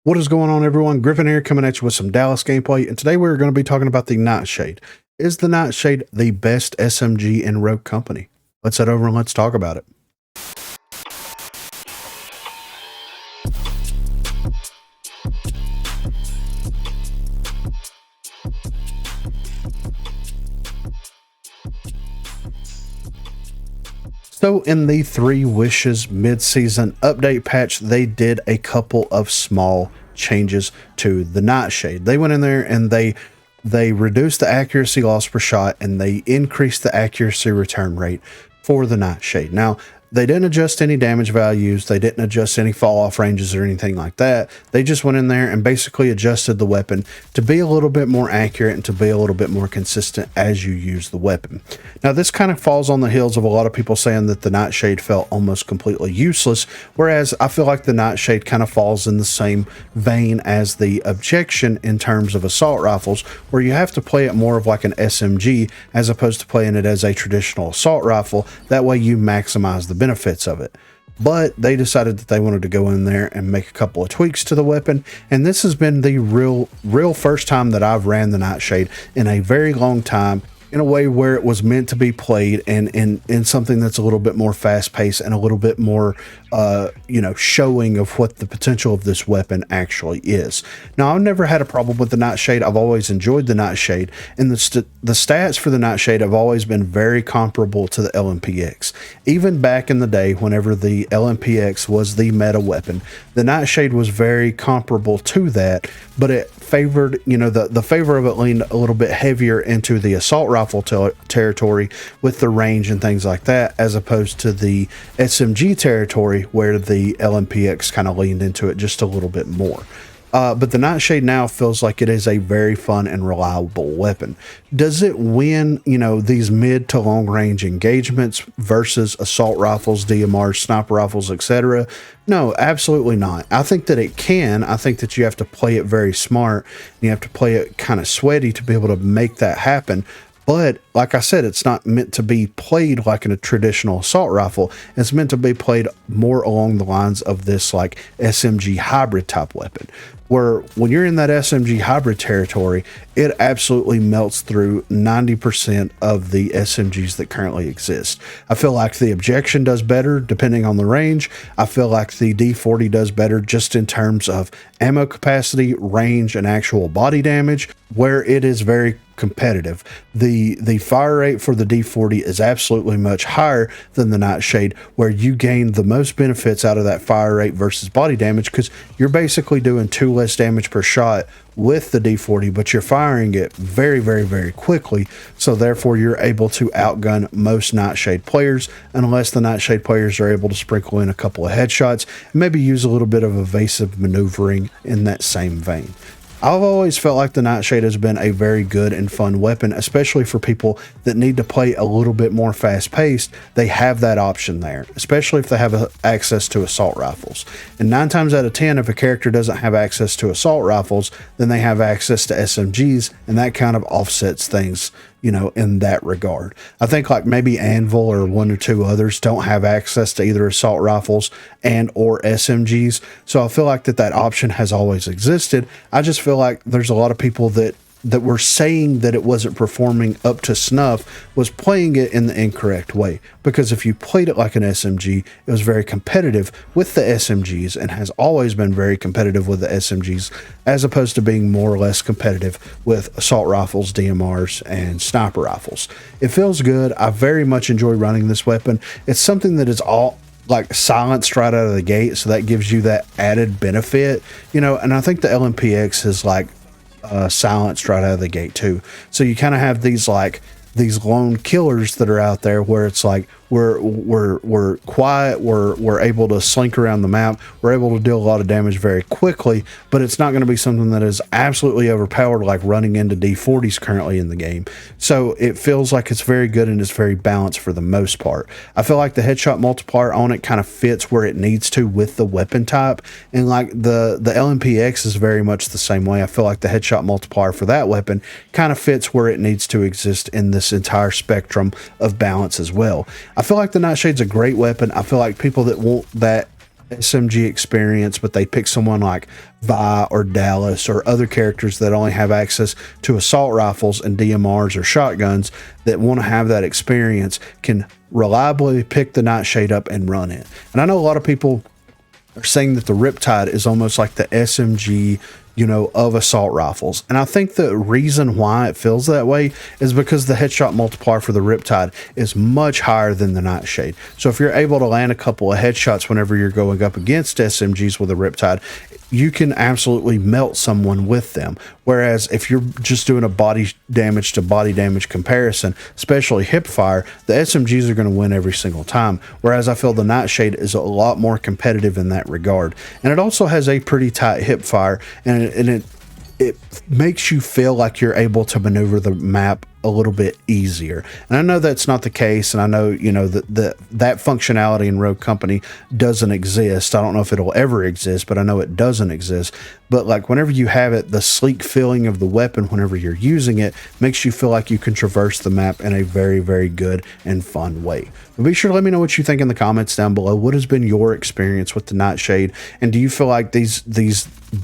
What is going on, everyone? Griffin here, coming at you with some Dallas gameplay, and today we're going to be talking about the Nightshade. Is the Nightshade the best SMG in Rogue Company? Let's head over and let's talk about it. So in the Three Wishes mid-season update patch, they did a couple of small changes to the Nightshade. They went in there and they reduced the accuracy loss per shot, and they increased the accuracy return rate for the Nightshade. Now, they didn't adjust any damage values. They didn't adjust any fall off ranges or anything like that. They just went in there and basically adjusted the weapon to be a little bit more accurate and to be a little bit more consistent as you use the weapon. Now, this kind of falls on the heels of a lot of people saying that the Nightshade felt almost completely useless, whereas I feel like the Nightshade kind of falls in the same vein as the Objection in terms of assault rifles, where you have to play it more of like an SMG as opposed to playing it as a traditional assault rifle. That way you maximize the benefits of it. But they decided that they wanted to go in there and make a couple of tweaks to the weapon, and this has been the real first time that I've ran the Nightshade in a very long time, in a way where it was meant to be played, and in something that's a little bit more fast-paced and a little bit more showing of what the potential of this weapon actually is. Now, I've never had a problem with the Nightshade. I've always enjoyed the Nightshade, and the stats for the Nightshade have always been very comparable to the LMPX. Even back in the day, whenever the LMPX was the meta weapon, the Nightshade was very comparable to that, but it favored, the favor of it leaned a little bit heavier into the assault rifle territory with the range and things like that, as opposed to the SMG territory where the LMPX kind of leaned into it just a little bit more. But the Nightshade now feels like it is a very fun and reliable weapon. Does it win, these mid to long range engagements versus assault rifles, DMRs, sniper rifles, etc.? No, absolutely not. I think that it can. I think that you have to play it very smart. You have to play it kind of sweaty to be able to make that happen. But like I said, it's not meant to be played like in a traditional assault rifle. It's meant to be played more along the lines of this like SMG hybrid type weapon, where when you're in that SMG hybrid territory, it absolutely melts through 90% of the SMGs that currently exist. I feel like the Objection does better depending on the range. I feel like the D40 does better just in terms of ammo capacity, range, and actual body damage, where it is very competitive. The fire rate for the D40 is absolutely much higher than the Nightshade, where you gain the most benefits out of that fire rate versus body damage, because you're basically doing 2 less damage per shot with the D40, but you're firing it very, very, very quickly. So therefore you're able to outgun most Nightshade players, unless the Nightshade players are able to sprinkle in a couple of headshots and maybe use a little bit of evasive maneuvering in that same vein. I've always felt like the Nightshade has been a very good and fun weapon, especially for people that need to play a little bit more fast-paced. They have that option there, especially if they have access to assault rifles. And 9 times out of 10, if a character doesn't have access to assault rifles, then they have access to SMGs, and that kind of offsets things, in that regard. I think like maybe Anvil or 1 or 2 others don't have access to either assault rifles and or SMGs. So I feel like that option has always existed. I just feel like there's a lot of people that were saying that it wasn't performing up to snuff was playing it in the incorrect way. Because if you played it like an SMG, it was very competitive with the SMGs and has always been very competitive with the SMGs, as opposed to being more or less competitive with assault rifles, DMRs, and sniper rifles. It feels good. I very much enjoy running this weapon. It's something that is all like silenced right out of the gate, so that gives you that added benefit, and I think the LMPX is like silenced right out of the gate too. So you kind of have these lone killers that are out there, where it's like we're quiet, we're able to slink around the map, we're able to deal a lot of damage very quickly, but it's not going to be something that is absolutely overpowered like running into D40s currently in the game. So it feels like it's very good and it's very balanced for the most part. I feel like the headshot multiplier on it kind of fits where it needs to with the weapon type, and like the LMPX is very much the same way. I feel like the headshot multiplier for that weapon kind of fits where it needs to exist in this entire spectrum of balance as well. I feel like the Nightshade's a great weapon. I feel like people that want that SMG experience, but they pick someone like Vi or Dallas or other characters that only have access to assault rifles and DMRs or shotguns that want to have that experience, can reliably pick the Nightshade up and run it. And I know a lot of people are saying that the Riptide is almost like the SMG, you know, of assault rifles. And I think the reason why it feels that way is because the headshot multiplier for the Riptide is much higher than the Nightshade. So if you're able to land a couple of headshots whenever you're going up against SMGs with a Riptide, you can absolutely melt someone with them. Whereas if you're just doing a body damage to body damage comparison, especially hip fire, the SMGs are going to win every single time. Whereas I feel the Nightshade is a lot more competitive in that regard. And it also has a pretty tight hip fire, and it makes you feel like you're able to maneuver the map a little bit easier. And I know that's not the case, and I know, you know, that functionality in Rogue Company doesn't exist. I don't know if it'll ever exist, but I know it doesn't exist. But like whenever you have it, the sleek feeling of the weapon whenever you're using it makes you feel like you can traverse the map in a very, very good and fun way. But be sure to let me know what you think in the comments down below. What has been your experience with the Nightshade? And do you feel like these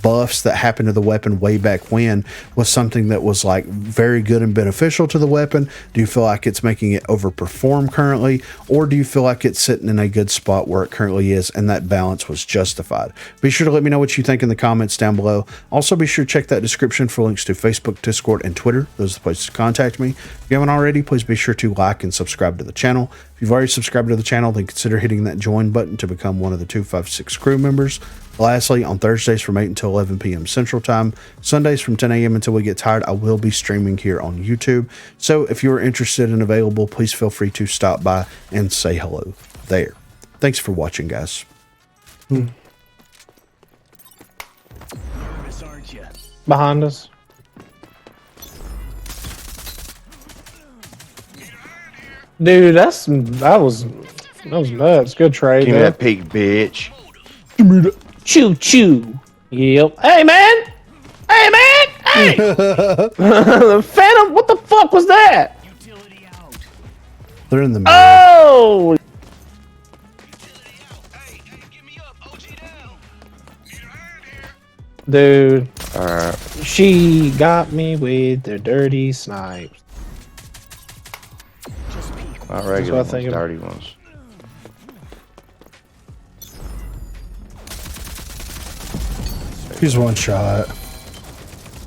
buffs that happened to the weapon way back when was something that was like very good and beneficial to the weapon? Do you feel like it's making it overperform currently? Or do you feel like it's sitting in a good spot where it currently is and that balance was justified? Be sure to let me know what you think in the comments down below. Also, be sure to check that description for links to Facebook, Discord, and Twitter. Those are the places to contact me. If you haven't already, please be sure to like and subscribe to the channel. If you've already subscribed to the channel, then consider hitting that join button to become one of the 256 crew members. Lastly, on Thursdays from 8 until 11 p.m. Central Time, Sundays from 10 a.m. until we get tired, I will be streaming here on YouTube. So if you're interested and available, please feel free to stop by and say hello there. Thanks for watching, guys. Behind us. Dude, that was nuts. Good trade. Give me that pig, bitch. Choo choo. Yep. Hey man. Hey man. Hey. The Phantom. What the fuck was that? They're in the middle. Oh. Dude. Alright. She got me with the dirty snipes. Not regular ones, thinking. dirty ones. He's one shot.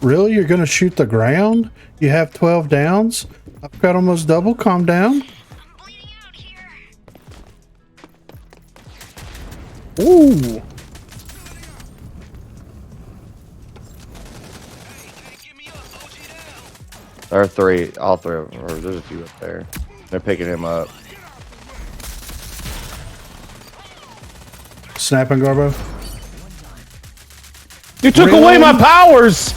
Really? You're going to shoot the ground? You have 12 downs? I've got almost double. Calm down. Ooh. There are three, all three of them, or there's a few up there. They're picking him up. Snapping, Garbo. You took away my powers.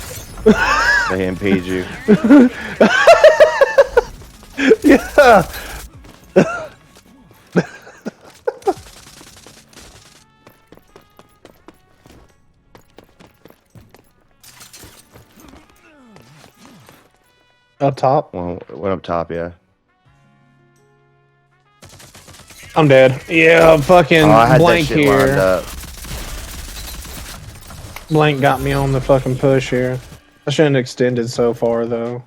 They impede you. Yeah. Up top. One went up top, yeah. I'm dead. Yeah, fucking Oh, I had blank that shit lined here. up. Blank got me on the fucking push here. I shouldn't have extended so far though.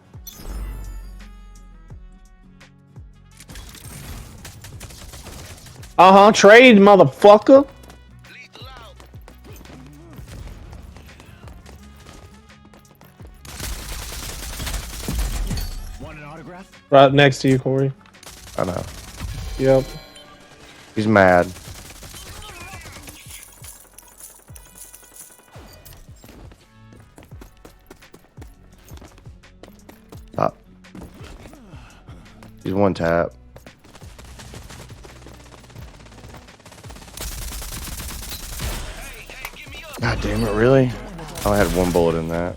Trade, motherfucker. Want an autograph? Right next to you, Corey. I know. Yep. He's mad. Top. He's one tap. God damn it, really? I had one bullet in that.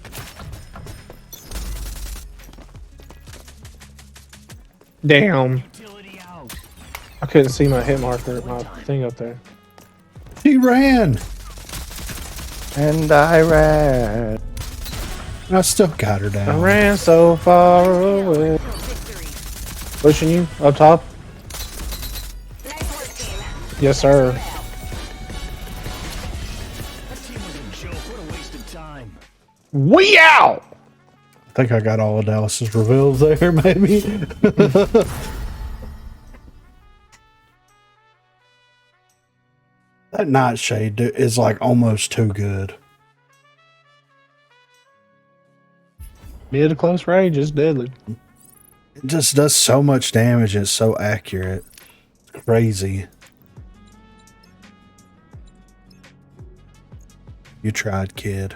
Damn. I couldn't see my hit marker, my thing up there. He ran. And I ran. I still got her I down. ran so far away. Pushing you up top. Yes, sir. time. We out! I think I got all of Dallas's reveals there, maybe. That Nightshade is like almost too good. Mid to close range is deadly. It just does so much damage. It's so accurate. It's crazy. You tried, kid.